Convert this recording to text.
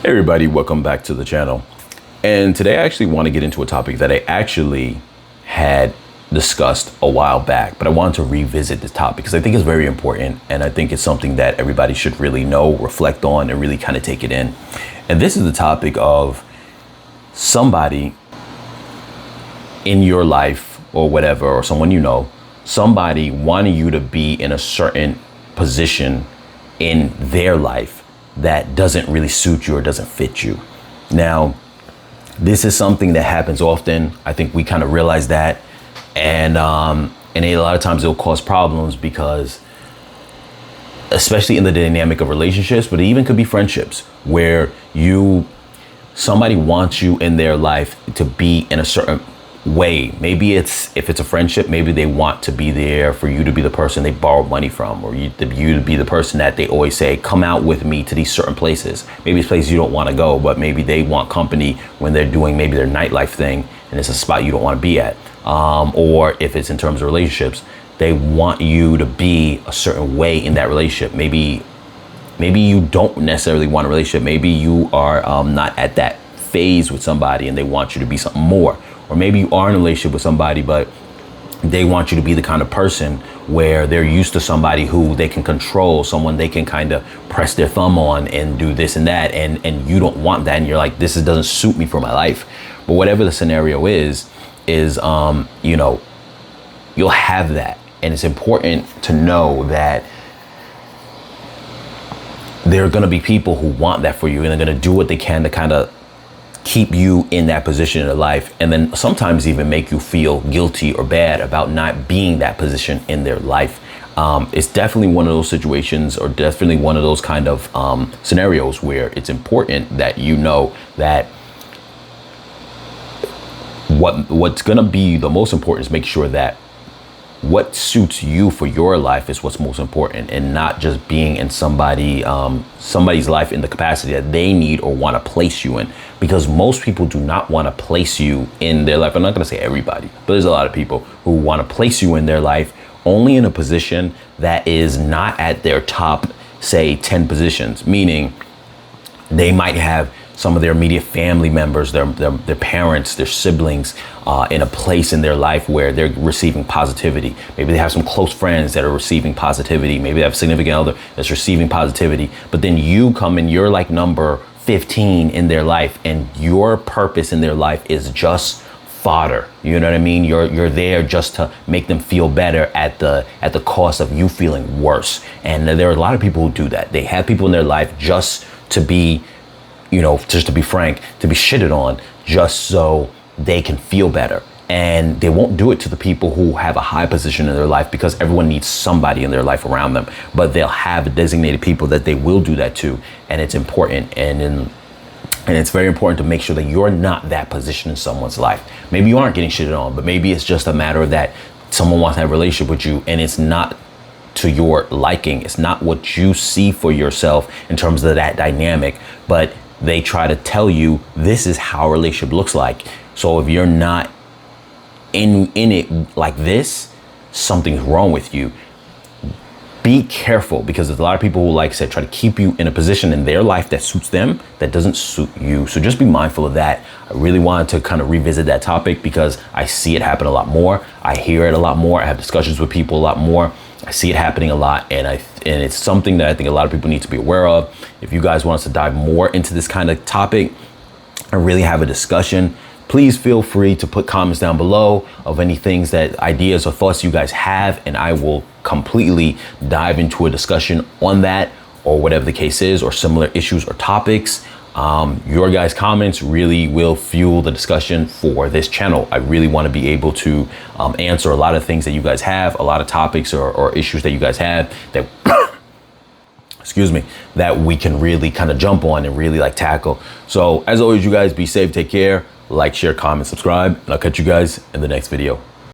Hey everybody, welcome back to the channel. And today I actually want to get into a topic that I actually had discussed a while back, but I wanted to revisit this topic because I think it's very important, and I think it's something that everybody should really know, reflect on, and really kind of take it in. And this is the topic of somebody in your life or whatever, or someone you know, somebody wanting you to be in a certain position in their life that doesn't really suit you or doesn't fit you. Now, this is something that happens often. I think we kind of realize that. And a lot of times it'll cause problems because, especially in the dynamic of relationships, but it even could be friendships where somebody wants you in their life to be in a certain way. Maybe if it's a friendship, maybe they want to be there for you to be the person they borrow money from, or you to be the person that they always say, come out with me to these certain places. Maybe it's places you don't want to go, but maybe they want company when they're doing maybe their nightlife thing and it's a spot you don't want to be at. Or if it's in terms of relationships, they want you to be a certain way in that relationship. Maybe you don't necessarily want a relationship. Maybe you are not at that phase with somebody and they want you to be something more. Or maybe you are in a relationship with somebody, but they want you to be the kind of person where they're used to somebody who they can control, someone they can kind of press their thumb on and do this and that. And you don't want that. And you're like, this doesn't suit me for my life. But whatever the scenario is, you'll have that. And it's important to know that there are going to be people who want that for you, and they're going to do what they can to kind of keep you in that position in their life, and then sometimes even make you feel guilty or bad about not being that position in their life. It's definitely one of those situations, or definitely one of those kind of scenarios where it's important that you know that what's going to be the most important is make sure that what suits you for your life is what's most important, and not just being in somebody's life in the capacity that they need or want to place you in. Because most people do not want to place you in their life. I'm not going to say everybody, but there's a lot of people who want to place you in their life only in a position that is not at their top, say, 10 positions. Meaning they might have some of their immediate family members, their parents, their siblings, in a place in their life where they're receiving positivity. Maybe they have some close friends that are receiving positivity. Maybe they have a significant other that's receiving positivity. But then you come and you're like number 15 in their life, and your purpose in their life is just fodder. You know what I mean? You're there just to make them feel better at the cost of you feeling worse. And there are a lot of people who do that. They have people in their life just to be, just to be frank, to be shitted on, just so they can feel better. And they won't do it to the people who have a high position in their life, because everyone needs somebody in their life around them. But they'll have designated people that they will do that to. And it's important. And it's very important to make sure that you're not that position in someone's life. Maybe you aren't getting shitted on, but maybe it's just a matter of that someone wants to have a relationship with you and it's not to your liking. It's not what you see for yourself in terms of that dynamic, but they try to tell you this is how a relationship looks like. So if you're not in it like this, something's wrong with you. Be careful, because there's a lot of people who, like I said, try to keep you in a position in their life that suits them, that doesn't suit you. So just be mindful of that. I really wanted to kind of revisit that topic because I see it happen a lot more. I hear it a lot more. I have discussions with people a lot more. I see it happening a lot, and it's something that I think a lot of people need to be aware of. If you guys want us to dive more into this kind of topic and really have a discussion, please feel free to put comments down below of any things, that ideas or thoughts you guys have, and I will completely dive into a discussion on that, or whatever the case is, or similar issues or topics. Your guys' comments really will fuel the discussion for this channel. I really want to be able to answer a lot of things that you guys have, a lot of topics or issues that you guys have that excuse me, that we can really kind of jump on and really tackle. So as always, you guys be safe, take care, like, share, comment, subscribe, and I'll catch you guys in the next video.